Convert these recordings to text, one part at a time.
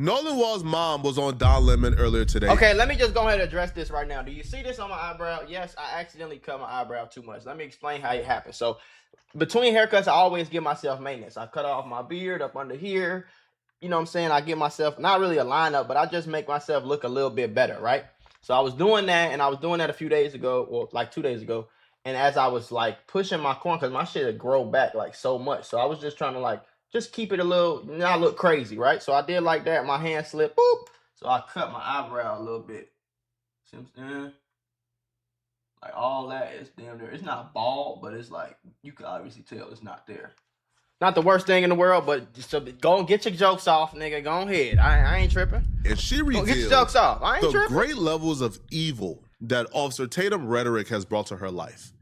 Nolan Wall's mom was on Don Lemon earlier today. Okay, let me just go ahead and address this right now. Do you see this on my eyebrow? Yes, I accidentally cut my eyebrow too much. Let me explain how it happened. So, between haircuts, I always give myself maintenance. I cut off my beard up under here. You know what I'm saying? I give myself, not really a lineup, but I just make myself look a little bit better, right? So, I was doing that, and I was doing that a few days ago, well, like 2 days ago. And as I was like pushing my corn, because my shit had grown back like so much. So, I was just trying to like, just keep it a little, not look crazy, right? So, I did like that. My hand slipped, boop. So I cut my eyebrow a little bit. See what I'm saying? Like all that is damn near. It's not bald, but it's like you can obviously tell it's not there. Not the worst thing in the world, but just go and get your jokes off, nigga. Go ahead. I ain't tripping. And she revealed Get your jokes off. I ain't the tripping. great levels of evil that Officer Tatum rhetoric has brought to her life.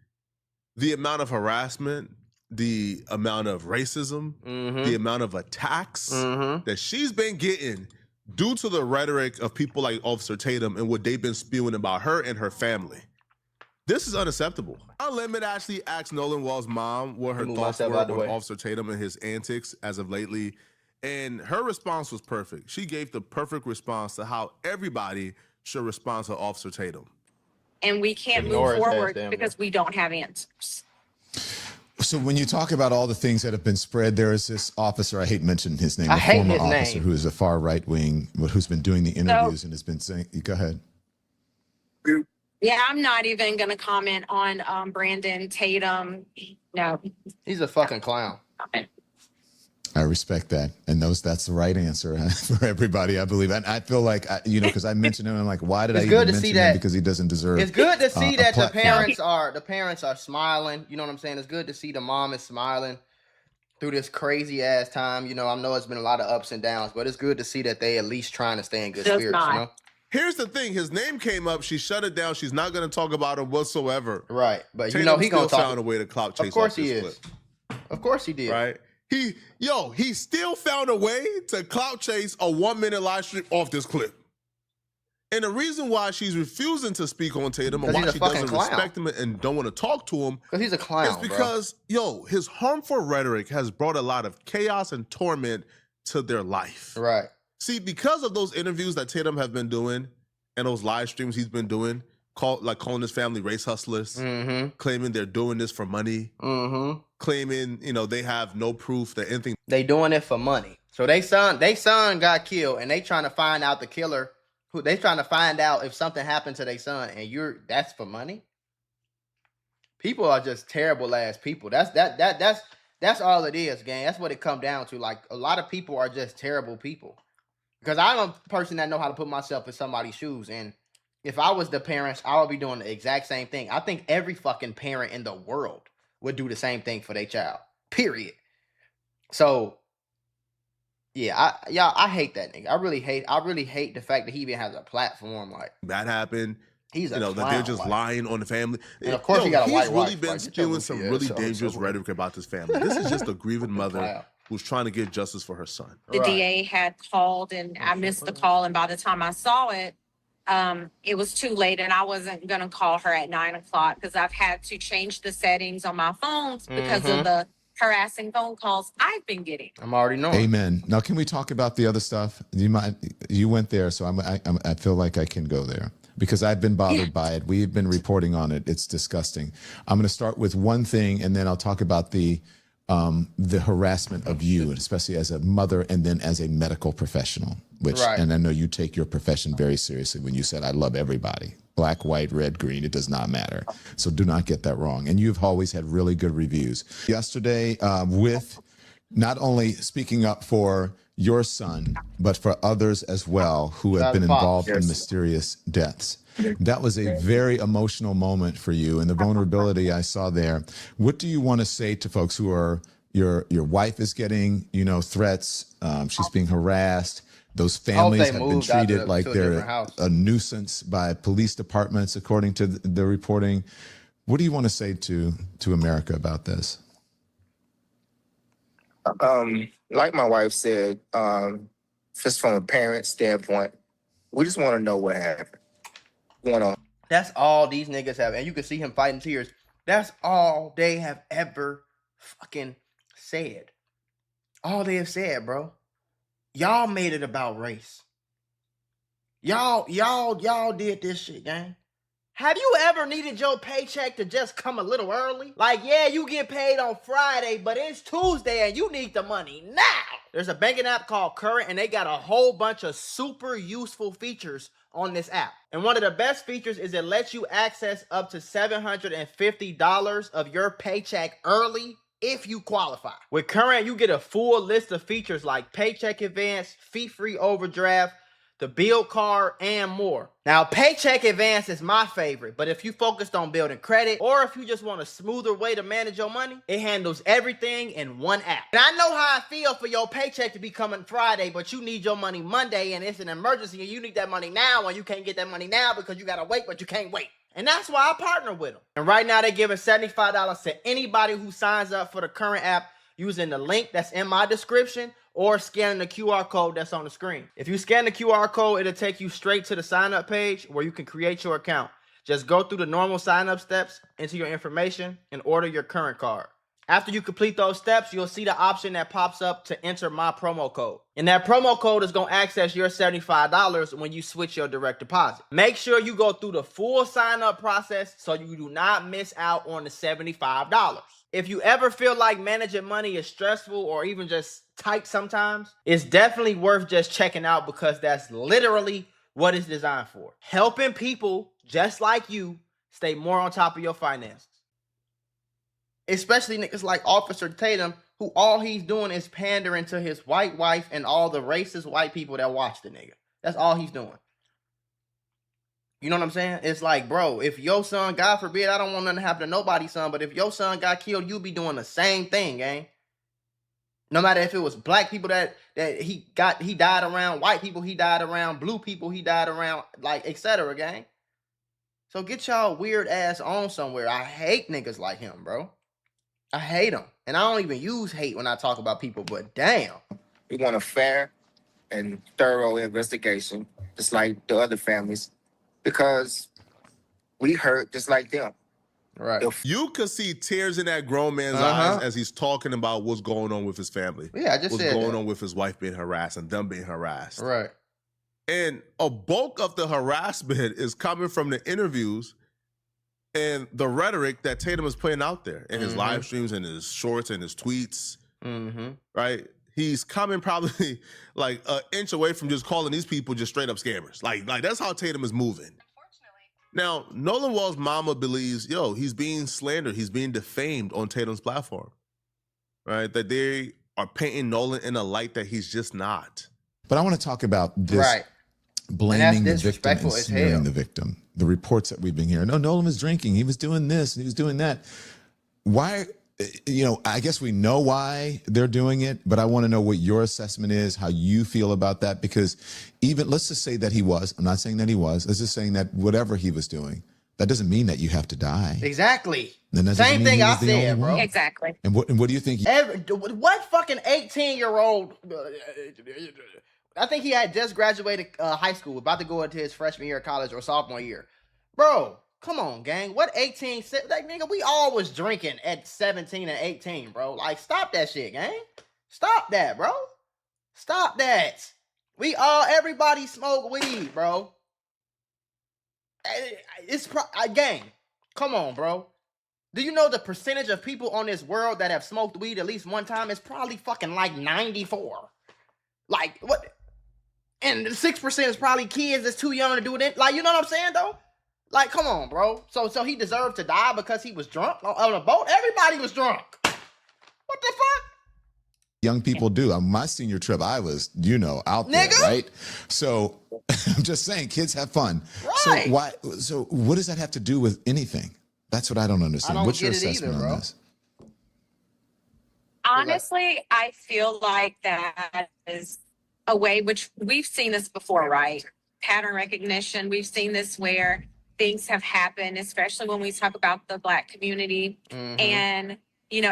The amount of harassment, the amount of racism, the amount of attacks that she's been getting due to the rhetoric of people like Officer Tatum and what they've been spewing about her and her family. This is unacceptable. Our limit actually asked Nolan Wall's mom what her thoughts were on Officer Tatum and his antics as of lately, and her response was perfect. She gave the perfect response to how everybody should respond to Officer Tatum. And we can't move forward because we don't have answers. So when you talk about all the things that have been spread, there is this officer, I hate mentioning his name, I hate former his officer name. who is a far right wing, who's been doing the interviews and has been saying, go ahead. Yeah, I'm not even going to comment on Brandon Tatum. No. He's a fucking clown. I respect that. And that's the right answer for everybody, I believe. And I feel like, because I mentioned him, I'm like, why did I even mention him? Because he doesn't deserve It's good to see that the parents are smiling. You know what I'm saying? It's good to see the mom is smiling through this crazy ass time. You know, I know it's been a lot of ups and downs, but it's good to see that they at least trying to stay in good spirits, you know? Here's the thing. His name came up. She shut it down. She's not going to talk about him whatsoever. Right. But Tatum, you know, he going to found a way to clout chase. Of course he is. Clip. Of course he did. Right. He still found a way to clout chase a 1 minute live stream off this clip. And the reason why she's refusing to speak on Tatum and why she doesn't respect him and don't want to talk to him because he's a clown, is because, his harmful rhetoric has brought a lot of chaos and torment to their life. Right. See, because of those interviews that Tatum have been doing and those live streams he's been doing, calling his family race hustlers, claiming they're doing this for money, claiming, they have no proof that anything. They doing it for money. So they son got killed and they trying to find out the killer. They trying to find out if something happened to their son and that's for money. People are just terrible ass people. That's all it is, gang. That's what it come down to. Like a lot of people are just terrible people. Because I'm a person that know how to put myself in somebody's shoes. And if I was the parents, I would be doing the exact same thing. I think every fucking parent in the world would do the same thing for their child. Period. So, yeah, I hate that nigga. I really hate the fact that he even has a platform. Like that happened. He's a clown, that they're just lying on the family. And of course, he got a white wife. He's really been spewing some really dangerous rhetoric about this family. This is just a grieving mother who's trying to get justice for her son. The DA had called and I missed the call. And by the time I saw it, it was too late and I wasn't going to call her at 9 o'clock because I've had to change the settings on my phones because of the harassing phone calls I've been getting. I'm already knowing. Amen. Now, can we talk about the other stuff? You went there, so I feel like I can go there because I've been bothered by it. We've been reporting on it. It's disgusting. I'm going to start with one thing and then I'll talk about the harassment of you, especially as a mother and then as a medical professional, and I know you take your profession very seriously when you said, I love everybody, black, white, red, green, it does not matter. So do not get that wrong. And you've always had really good reviews. Yesterday, with not only speaking up for your son, but for others as well who have been involved in mysterious deaths. That was a very emotional moment for you and the vulnerability I saw there. What do you want to say to folks who are, your wife is getting, threats, she's being harassed, those families have been treated like they're a nuisance by police departments, according to the reporting. What do you want to say to America about this? Like my wife said, just from a parent standpoint, we just want to know what happened. That's all these niggas have. And you can see him fighting tears. That's all they have ever fucking said. All they have said, bro. Y'all made it about race. Y'all did this shit, gang. Have you ever needed your paycheck to just come a little early? Like, yeah, you get paid on Friday, but it's Tuesday and you need the money now. There's a banking app called Current, and they got a whole bunch of super useful features on this app. And one of the best features is it lets you access up to $750 of your paycheck early if you qualify. With Current, you get a full list of features like paycheck advance, fee-free overdraft, the bill card, and more. Now, paycheck advance is my favorite, but if you focused on building credit, or if you just want a smoother way to manage your money, it handles everything in one app. And I know how I feel for your paycheck to be coming Friday, but you need your money Monday, and it's an emergency, and you need that money now, and you can't get that money now because you gotta wait, but you can't wait. And that's why I partner with them. And right now, they're giving $75 to anybody who signs up for the Current app using the link that's in my description or scanning the QR code that's on the screen. If you scan the QR code, it'll take you straight to the sign up page where you can create your account. Just go through the normal sign up steps, enter your information, and order your Current card. After you complete those steps, you'll see the option that pops up to enter my promo code. And that promo code is going to access your $75 when you switch your direct deposit. Make sure you go through the full sign up process so you do not miss out on the $75. If you ever feel like managing money is stressful or even just tight sometimes, it's definitely worth just checking out because that's literally what it's designed for. Helping people just like you stay more on top of your finances. Especially niggas like Officer Tatum, who all he's doing is pandering to his white wife and all the racist white people that watch the nigga. That's all he's doing. You know what I'm saying? It's like, bro, if your son, God forbid, I don't want nothing to happen to nobody's son, but if your son got killed, you be doing the same thing, gang. No matter if it was black people that he died around, white people he died around, blue people he died around, like, etc., gang. So get y'all weird ass on somewhere. I hate niggas like him, bro. I hate them. And I don't even use hate when I talk about people, but damn. We want a fair and thorough investigation, just like the other families, because we hurt just like them. Right. You could see tears in that grown man's eyes as he's talking about what's going on with his family. Yeah, I just what's said going that. on with his wife being harassed and them being harassed. Right. And a bulk of the harassment is coming from the interviews and the rhetoric that Tatum is putting out there in his live streams and his shorts and his tweets. Right? He's coming probably like an inch away from just calling these people just straight up scammers. Like that's how Tatum is moving. Now, Nolan Wall's mama believes, he's being slandered. He's being defamed on Tatum's platform, right? That they are painting Nolan in a light that he's just not. But I want to talk about this blaming the victim and smearing the victim. The reports that we've been hearing. No, Nolan was drinking. He was doing this. He was doing that. Why? I guess we know why they're doing it, but I want to know what your assessment is, how you feel about that, because even, let's just say that he was, I'm not saying that he was, let's just saying that whatever he was doing, that doesn't mean that you have to die. Exactly. Same thing I said, bro. Exactly. And what do you think? What fucking 18-year-old, I think he had just graduated high school, about to go into his freshman year of college or sophomore year. Bro, come on, gang. What 18? Like, nigga, we all was drinking at 17 and 18, bro. Like, stop that shit, gang. Stop that, bro. Stop that. Everybody smoke weed, bro. Gang, come on, bro. Do you know the percentage of people on this world that have smoked weed at least one time? It's probably fucking like 94. Like, what? And 6% is probably kids that's too young to do it. Like, you know what I'm saying, though? Like, come on, bro. So he deserved to die because he was drunk on a boat? Everybody was drunk. What the fuck? Young people do. On my senior trip, I was, out there, right? So I'm just saying, kids have fun. Right. So what does that have to do with anything? That's what I don't understand. What's your assessment on this? Honestly, I feel like that is a way, which we've seen this before, right? Pattern recognition. We've seen this where things have happened, especially when we talk about the Black community. And,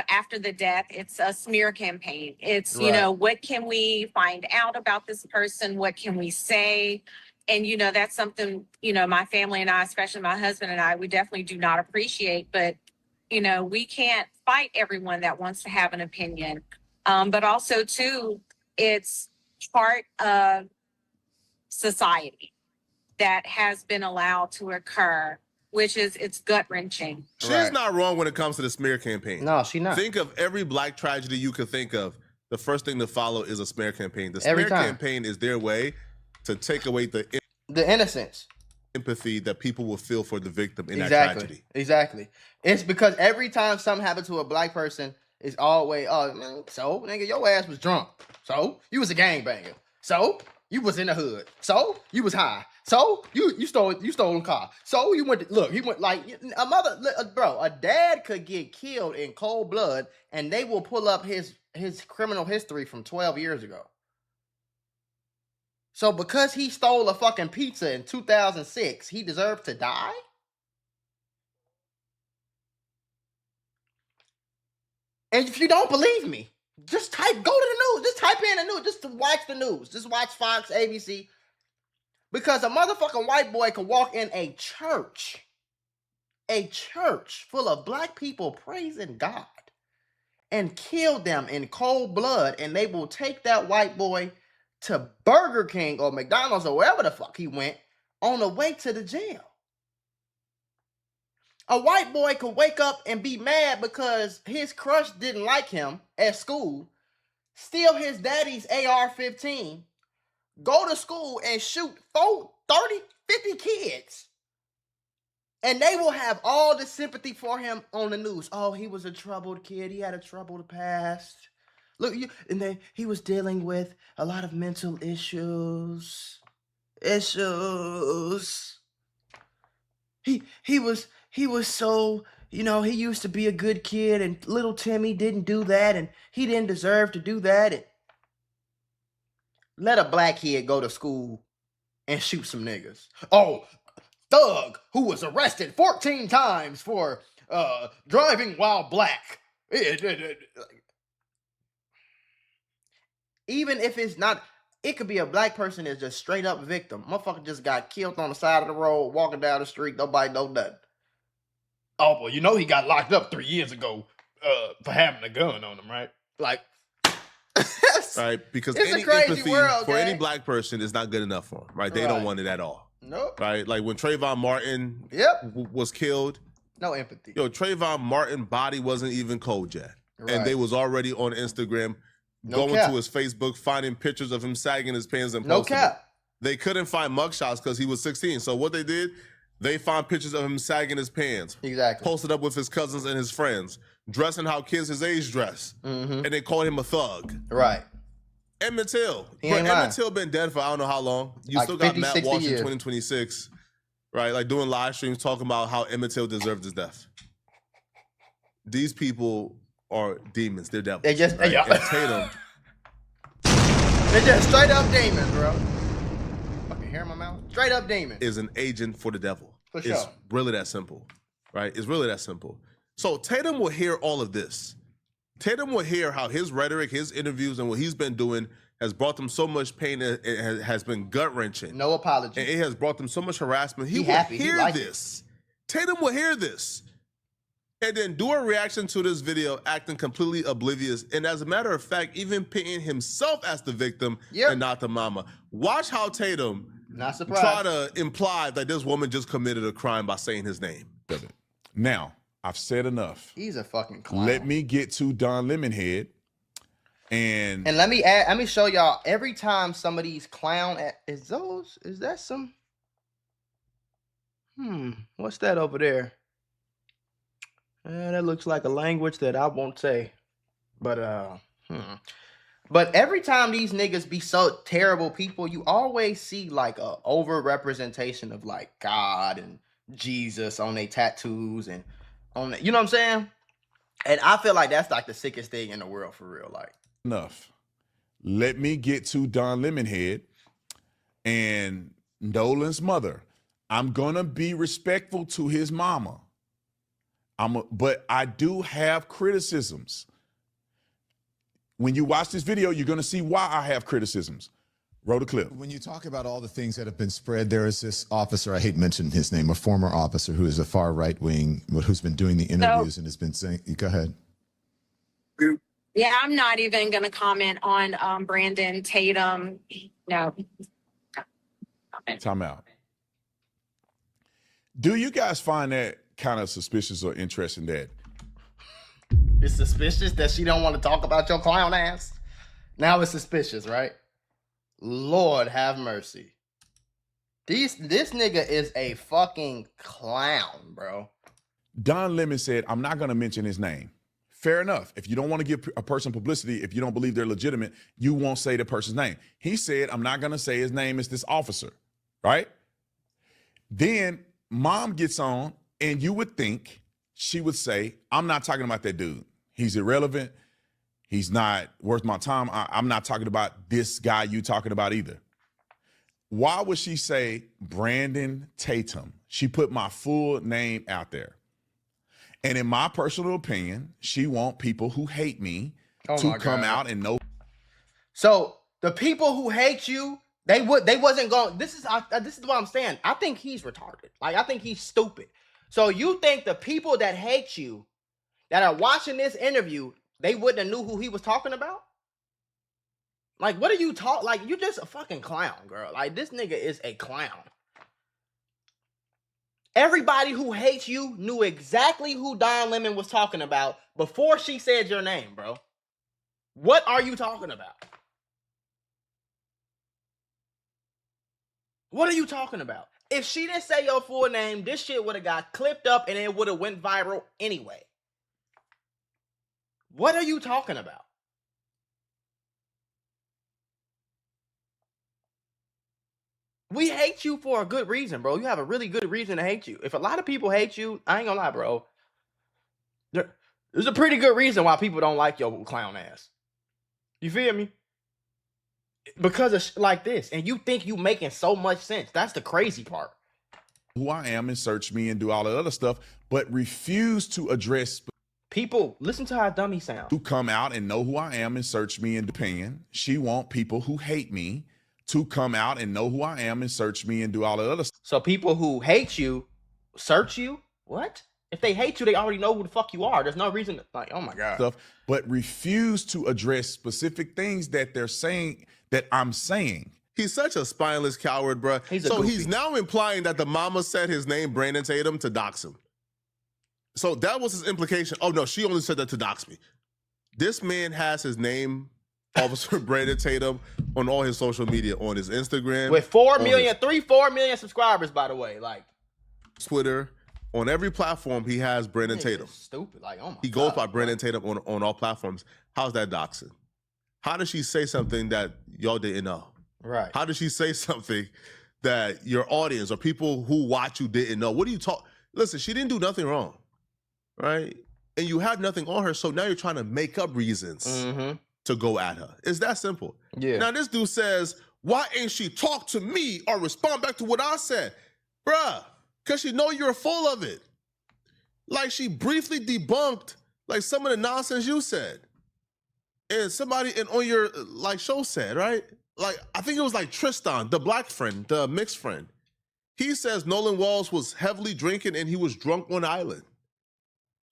after the death, it's a smear campaign. It's, what can we find out about this person? What can we say? And, that's something, my family and I, especially my husband and I, we definitely do not appreciate. But, we can't fight everyone that wants to have an opinion. But also, too, it's part of society that has been allowed to occur, which is it's gut wrenching. She's not wrong when it comes to the smear campaign. No, she not. Think of every black tragedy you could think of. The first thing to follow is a smear campaign. The smear campaign is their way to take away the innocence, empathy that people will feel for the victim in that tragedy. Exactly. It's because every time something happens to a black person, it's always, oh, man, so, nigga, your ass was drunk. So, you was a gangbanger. So, you was in the hood. So, you was high. So, you stole a car. So, you went to, look, he went like, a mother, bro, a dad could get killed in cold blood, and they will pull up his criminal history from 12 years ago. So, because he stole a fucking pizza in 2006, he deserved to die? And if you don't believe me, go to the news. Just type in the news. Just to watch the news. Just watch Fox, ABC. Because a motherfucking white boy can walk in a church full of black people praising God, and kill them in cold blood, and they will take that white boy to Burger King or McDonald's or wherever the fuck he went on the way to the jail. A white boy could wake up and be mad because his crush didn't like him at school, steal his daddy's AR-15, go to school and shoot 30, 50 kids. And they will have all the sympathy for him on the news. Oh, he was a troubled kid. He had a troubled past. Look, and then he was dealing with a lot of mental issues. He was so, he used to be a good kid, and little Timmy didn't do that, and he didn't deserve to do that. And let a black kid go to school and shoot some niggas. Oh, thug who was arrested 14 times for driving while black. Even if it's not, it could be a black person that's just straight up victim. Motherfucker just got killed on the side of the road, walking down the street, nobody know nothing. Oh, well, he got locked up 3 years ago for having a gun on him, right? Like, right? Because it's any a crazy empathy world, for any black person is not good enough for them, right? They don't want it at all. Nope. Right? Like when Trayvon Martin was killed. No empathy. Trayvon Martin's body wasn't even cold yet. Right. And they was already on Instagram going to his Facebook, finding pictures of him sagging his pants and posting. No cap. They couldn't find mugshots because he was 16. So what they did, they found pictures of him sagging his pants. Exactly. Posted up with his cousins and his friends, dressing how kids his age dress. Mm-hmm. And they called him a thug. Right. Emmett Till. Emmett Till been dead for I don't know how long. You like still got 50, Matt Walsh in 2026, right? Like doing live streams talking about how Emmett Till deserved his death. These people are demons. They're devils. They just, right? And Tatum. They're just straight up demons, bro. Fucking hair in my mouth. Straight up demon. Is an agent for the devil. For sure. It's really that simple, right? It's really that simple. So Tatum will hear all of this. Tatum will hear how his rhetoric, his interviews, and what he's been doing has brought them so much pain. It has been gut-wrenching. No apology. And it has brought them so much harassment. He will hear this. Tatum will hear this. And then do a reaction to this video acting completely oblivious. And as a matter of fact, even painting himself as the victim and not the mama. Watch how Tatum try to imply that this woman just committed a crime by saying his name. Now, I've said enough. He's a fucking clown. Let me get to Don Lemonhead. And let me show y'all, every time some of these clown, is that some, what's that over there? That looks like a language that I won't say, but every time these niggas be so terrible people, you always see like a over representation of like God and Jesus on their tattoos and on the, you know what I'm saying? And I feel like that's like the sickest thing in the world for real. Like enough. Let me get to Don Lemonhead and Nolan's mother. I'm gonna be respectful to his mama. But I do have criticisms. When you watch this video, you're gonna see why I have criticisms. Roll the clip. When you talk about all the things that have been spread, there is this officer, I hate mentioning his name, a former officer who is a far right wing, who's been doing the interviews and has been saying, go ahead. Yeah, I'm not even going to comment on Brandon Tatum. No. Time out. Do you guys find that kind of suspicious or interesting that It's suspicious that she don't want to talk about your clown ass? Now it's suspicious, right? Lord have mercy. This nigga is a fucking clown, bro. Don Lemon said, I'm not going to mention his name. Fair enough. If you don't want to give a person publicity, if you don't believe they're legitimate, you won't say the person's name. He said, I'm not going to say his name is this officer, right? Then mom gets on, and you would think she would say, I'm not talking about that dude. He's irrelevant. He's not worth my time. I'm not talking about this guy you talking about either. Why would she say Brandon Tatum? She put my full name out there. And in my personal opinion, she want people who hate me to come out and know. So the people who hate you, they wasn't going. This is what I'm saying. I think he's retarded. Like, I think he's stupid. So you think the people that hate you, that are watching this interview, they wouldn't have knew who he was talking about? Like, what are you like, you just a fucking clown, girl. Like, this nigga is a clown. Everybody who hates you knew exactly who Don Lemon was talking about before she said your name, bro. What are you talking about? What are you talking about? If she didn't say your full name, this shit would have got clipped up and it would have went viral anyway. What are you talking about? We hate you for a good reason, bro. You have a really good reason to hate you. If a lot of people hate you, I ain't gonna lie, bro. There's a pretty good reason why people don't like your clown ass. You feel me? Because of like this. And you think you making so much sense. That's the crazy part. Who I am and search me and do all that other stuff, but refuse to address people. Listen to how dumb he sounds. To come out and know who I am and search me and opinion. She want people who hate me to come out and know who I am and search me and do all that other stuff. So people who hate you, search you? What? If they hate you, they already know who the fuck you are. There's no reason to, like, oh my God. Stuff, but refuse to address specific things that they're saying that I'm saying. He's such a spineless coward, bro. He's now implying that the mama said his name, Brandon Tatum, to dox him. So that was his implication. Oh no, she only said that to dox me. This man has his name, Officer Brandon Tatum, on all his social media, on his Instagram. With 4 million subscribers, by the way. Like Twitter. On every platform, he has Brandon Tatum. Stupid. Like, oh my God. He goes by Brandon Tatum on all platforms. How's that doxing? How does she say something that y'all didn't know? Right. How does she say something that your audience or people who watch you didn't know? What do you talk? Listen, she didn't do nothing wrong, right? And you had nothing on her, so now you're trying to make up reasons to go at her. It's that simple. Yeah. Now this dude says, why ain't she talk to me or respond back to what I said? Bruh, because she know you're full of it. Like, she briefly debunked like some of the nonsense you said. And somebody on your like show said, right? Like, I think it was like Tristan, the black friend, the mixed friend. He says Nolan Walls was heavily drinking and he was drunk on the island.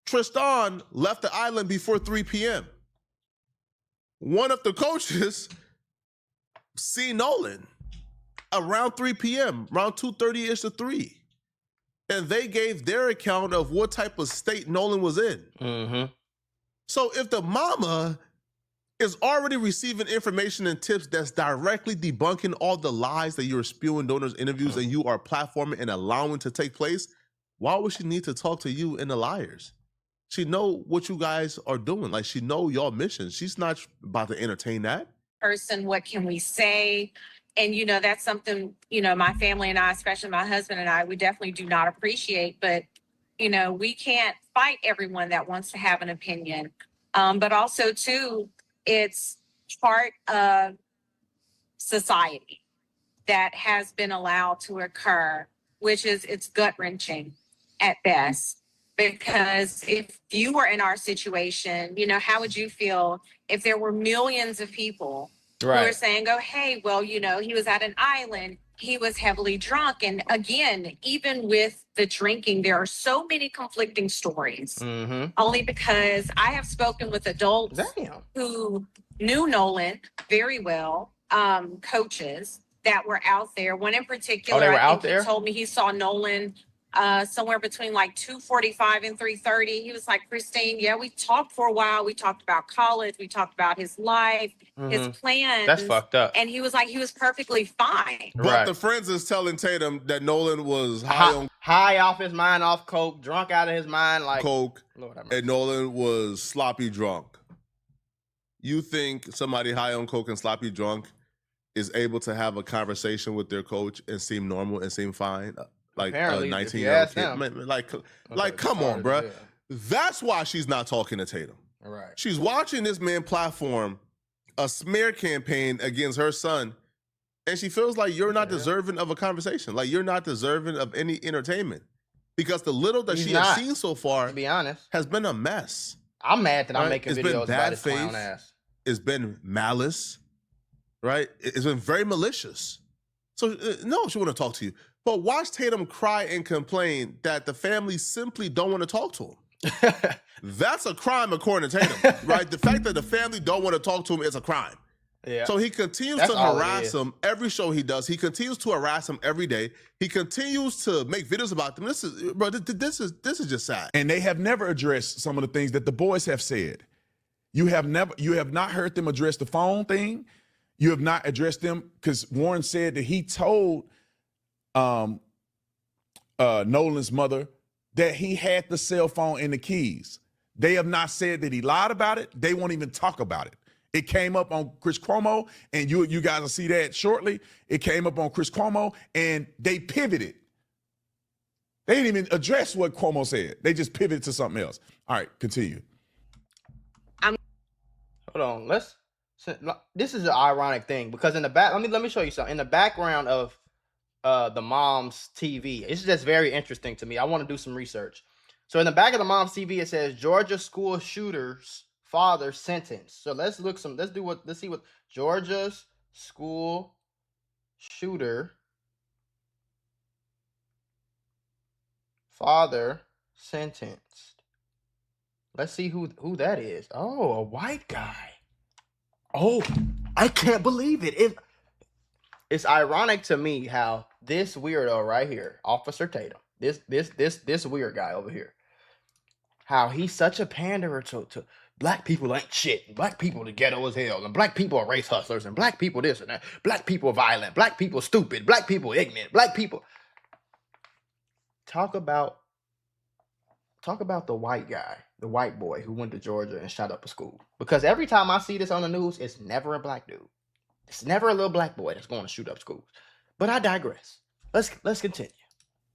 Tristan left the island before 3 p.m. One of the coaches see Nolan around 3 p.m., around 2:30-ish to 3. And they gave their account of what type of state Nolan was in. So if the mama is already receiving information and tips that's directly debunking all the lies that you're spewing during those interviews and you are platforming and allowing to take place, why would she need to talk to you and the liars? She know what you guys are doing. Like, she know y'all mission. She's not about to entertain that. Person, what can we say? And, you know, that's something, you know, my family and I, especially my husband and I, we definitely do not appreciate. But, you know, we can't fight everyone that wants to have an opinion. But also, too, it's part of society that has been allowed to occur, which is it's gut-wrenching at best. Because if you were in our situation, you know, how would you feel if there were millions of people who were Right. saying, oh, hey, well, you know, he was at an island. He was heavily drunk. And again, even with the drinking, there are so many conflicting stories. Mm-hmm. Only because I have spoken with adults Damn. who knew Nolan very well, coaches that were out there. One in particular, they were I out think there? he told me he saw Nolan somewhere between like 2:45 and 3:30. He was like, Christine, yeah, we talked for a while. We talked about college. We talked about his life, his plans. That's fucked up. And he was like, he was perfectly fine. But Right. the friends is telling Tatum that Nolan was high on High off his mind, off coke, drunk out of his mind, like coke, Lord have mercy. and Nolan was sloppy drunk. You think somebody high on coke and sloppy drunk is able to have a conversation with their coach and seem normal and seem fine? Like Apparently, a if you 19-year-old ask kid. him. Man, like Okay, come retarded on, as bruh. hell. That's why she's not talking to Tatum. Right. She's watching this man platform a smear campaign against her son, and she feels like you're not deserving of a conversation. Like you're not deserving of any entertainment. Because the little that He's she not, has seen so far, to be honest, has been a mess. I'm mad that I'm Right? making It's been videos bad about his clown faith. ass. It's been malice, right? It's been very malicious. So no, she want to talk to you. But watch Tatum cry and complain that the family simply don't want to talk to him. That's a crime according to Tatum, right? The fact that the family don't want to talk to him is a crime. Yeah. So he continues That's to all it harass is. him every show he does. He continues to harass him every day. He continues to make videos about them. This is, bro. This is just sad. And they have never addressed some of the things that the boys have said. You have not heard them address the phone thing. You have not addressed them because Warren said that he told Nolan's mother that he had the cell phone and the keys. They have not said that he lied about it. They won't even talk about it. It came up on Chris Cuomo, and you guys will see that shortly. It came up on Chris Cuomo, and they pivoted. They didn't even address what Cuomo said. They just pivoted to something else. All right, continue. Hold on. This is an ironic thing because in the back, let me show you something. In the background of the mom's TV, it's just very interesting to me. I want to do some research. So in the back of the mom's TV, it says Georgia school shooter's father sentenced. So let's see what Georgia's school shooter father sentenced. Let's see who that is. Oh, a white guy. Oh, I can't believe it. It's ironic to me how this weirdo right here, Officer Tatum, this weird guy over here, how he's such a panderer to black people ain't shit, and black people the ghetto as hell, and black people are race hustlers, and black people this and that, black people are violent, black people stupid, black people ignorant, black people. Talk about the white guy, the white boy who went to Georgia and shot up a school. Because every time I see this on the news, it's never a black dude. It's never a little black boy that's going to shoot up schools. But I digress. Let's continue.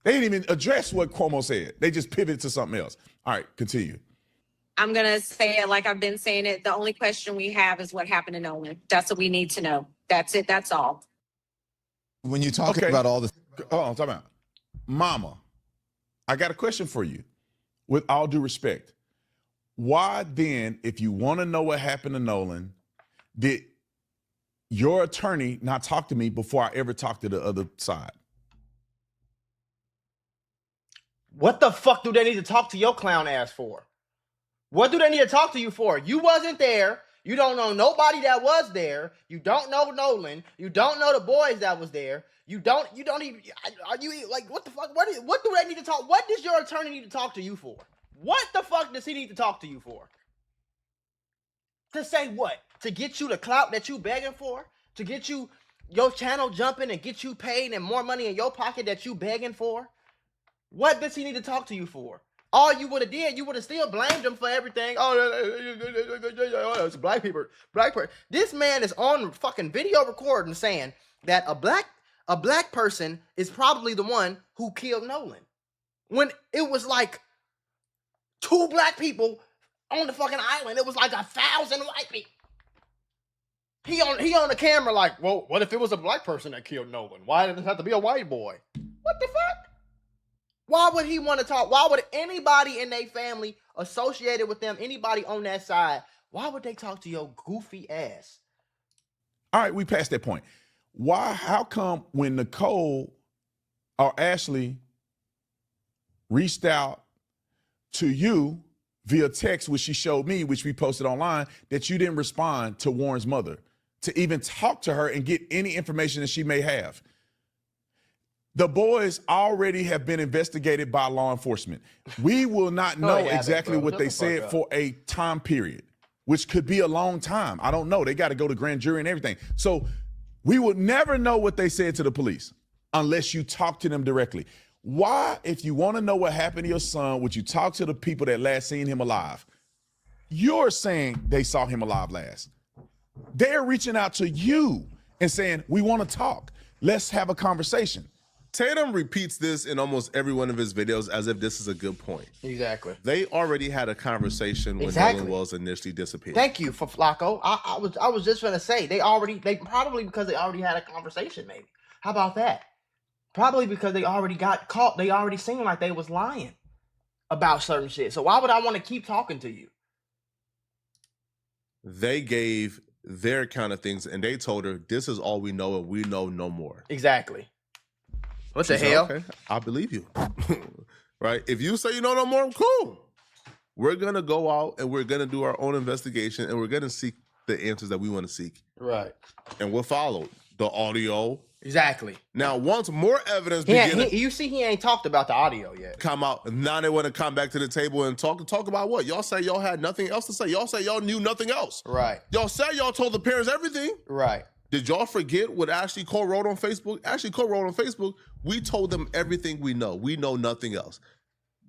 They didn't even address what Cuomo said. They just pivoted to something else. All right, continue. I'm going to say it like I've been saying it. The only question we have is what happened to Nolan. That's what we need to know. That's it. That's all. When you talk Okay. about all the Oh, I'm talking about Mama. I got a question for you. With all due respect, why then, if you want to know what happened to Nolan, did your attorney not talk to me before I ever talked to the other side? What the fuck do they need to talk to your clown ass for? What do they need to talk to you for? You wasn't there. You don't know nobody that was there. You don't know Nolan. You don't know the boys that was there. You don't even, are you like, what the fuck? What do they need to talk? What does your attorney need to talk to you for? What the fuck does he need to talk to you for? To say what? To get you the clout that you begging for? To get you your channel jumping and get you paid and more money in your pocket that you begging for? What does he need to talk to you for? All you would have did, you would have still blamed him for everything. Oh, it's black people. This man is on fucking video recording saying that a black person is probably the one who killed Nolan. When it was like 2 black people on the fucking island. It was like 1,000 white people. He on the camera like, well, what if it was a black person that killed Nolan? Why did it have to be a white boy? What the fuck? Why would he want to talk? Why would anybody in their family associated with them, anybody on that side, why would they talk to your goofy ass? All right, we passed that point. Why? How come when Nicole or Ashley reached out to you via text, which she showed me, which we posted online, that you didn't respond to Warren's mother to even talk to her and get any information that she may have? The boys already have been investigated by law enforcement. We will not know exactly what they said for a time period, which could be a long time. I don't know. They got to go to grand jury and everything. So we will never know what they said to the police unless you talk to them directly. Why, if you want to know what happened to your son, would you talk to the people that last seen him alive? You're saying they saw him alive last. They're reaching out to you and saying, we want to talk. Let's have a conversation. Tatum repeats this in almost every one of his videos as if this is a good point. Exactly. They already had a conversation when Nolan Wells initially disappeared. Thank you for Flacco. I was just gonna say they probably because they already had a conversation, maybe. How about that? Probably because they already got caught. They already seemed like they was lying about certain shit. So why would I want to keep talking to you? They gave their account of things and they told her, this is all we know and we know no more. Exactly. What the hell? Okay, I believe you. Right? If you say you know no more, cool. We're going to go out and we're going to do our own investigation and we're going to seek the answers that we want to seek. Right. And we'll follow the audio. Exactly. Now, once more evidence you see, he ain't talked about the audio yet. Come out. Now they want to come back to the table and talk about what? Y'all say y'all had nothing else to say. Y'all say y'all knew nothing else. Right. Y'all said y'all told the parents everything. Right. Did y'all forget what Ashley Cole wrote on Facebook? Ashley Cole wrote on Facebook, we told them everything we know. We know nothing else.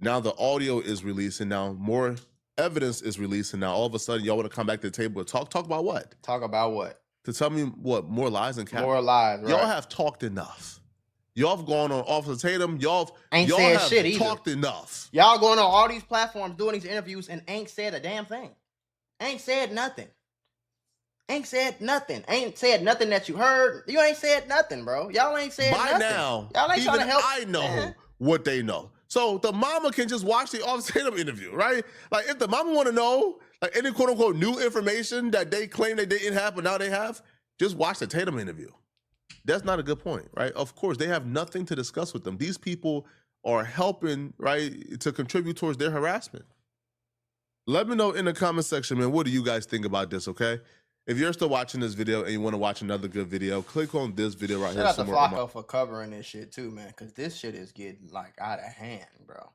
Now the audio is released and now more evidence is released and now all of a sudden y'all want to come back to the table and talk about what? Talk about what? To tell me what? More lies and cap? More lies, right. Y'all have talked enough. Y'all have gone on Officer Tatum. Y'all said have shit either. Talked enough. Y'all going on all these platforms doing these interviews and ain't said a damn thing. Ain't said nothing. Ain't said nothing. Ain't said nothing that you heard. You ain't said nothing, bro. Y'all ain't said nothing. By now, y'all ain't trying to help. I know what they know. So the mama can just watch the Officer Tatum interview, right? Like if the mama want to know, like any quote unquote new information that they claim they didn't have, but now they have, just watch the Tatum interview. That's not a good point, right? Of course, they have nothing to discuss with them. These people are helping, right, to contribute towards their harassment. Let me know in the comment section, man, what do you guys think about this, okay? If you're still watching this video and you want to watch another good video, click on this video right here. Shout out to Flacco for covering this shit too, man, because this shit is getting like out of hand, bro.